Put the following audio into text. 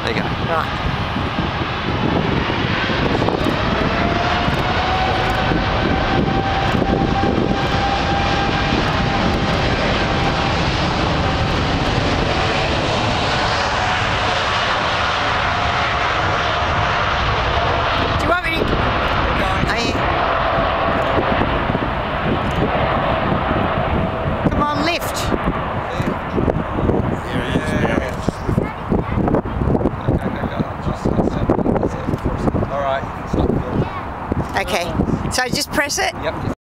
There you go. Right. Do you want me to... Come on, lift. Alright, stop. Okay, so just press it. Yep.